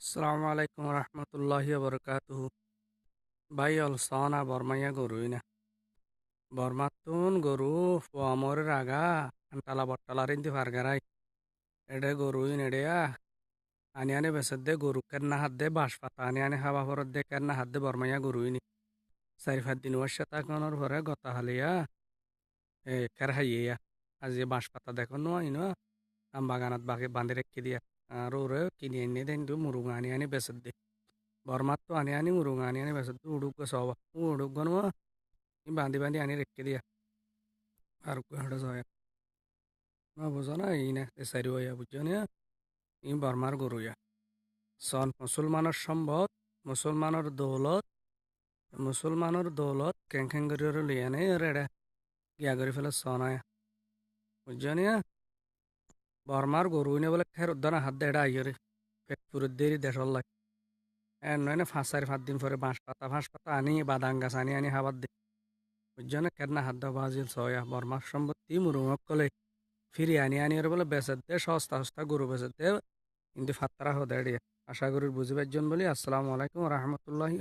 আসসালামু আলাইকুম রহমতুল্লাহি বরকাতুহু। ভাই অলসনা বর্মাইয়া গরুই না বর্মাতুন গরু আমরের আগা আন্তালা বট্টালারিন্দি ফারগারাই এডে গরুইন এডেয়া আনি আনি বেসের দে গরু কেন্না হাত দে বাঁশ পাতা আনি আনি হাবা ফরত দে কেন্না হাত দে বর্মাইয়া গরুইনি 4-5 দিন ওয়ার তাকনের পরে গতা হালিয়া কের হাইয়া আজি বাঁশ পাতা দেখো নো ইনো আম বাগানত বাগে বাঁধে রেখে দিয়া আর ওরে কিনে এনে দেন মুরুগা আনি আনি বেসের দে বর্মাত্তো আনি আনি মুরুগা আনি আনি বেসের দে উড়ুক সবা উড়ুক গনো বাঁধি বাঁধি আনি রেখে দিয়া আর কুয়াড়া যায় না বুঝো না ই না সারি হইয়া বুঝছো না ই বর্মার গরুয়া সন মুসলমানের দৌলত কেং কেং করি লিয়া নেই রেড়ে গিয়া করে ফেলে সন আয়া বুঝছো না বর্মার গরু নে বলে খের উদ্দানা হাত দেড়া আইয়রে পেট পুরো দেরি দেশর লাই নয় না 5-4-5 দিন পরে বাঁশ পাতা আনি বাদাং গাছ আনি আনি হাবার দে বুঝছো না কেনা হাত দেওয়া বাজিল সয়া বর্মার সম্পত্তি মুরুমক কলে ফিরি আনি আনি ওর বলে বেচের দে সস্তা সস্তা গরু বেচের দে কিন্তু ফাত্তারা হদে আশা করি বুঝিবার জন বলি আসসালামু আলাইকুম রহমতুল্লাহি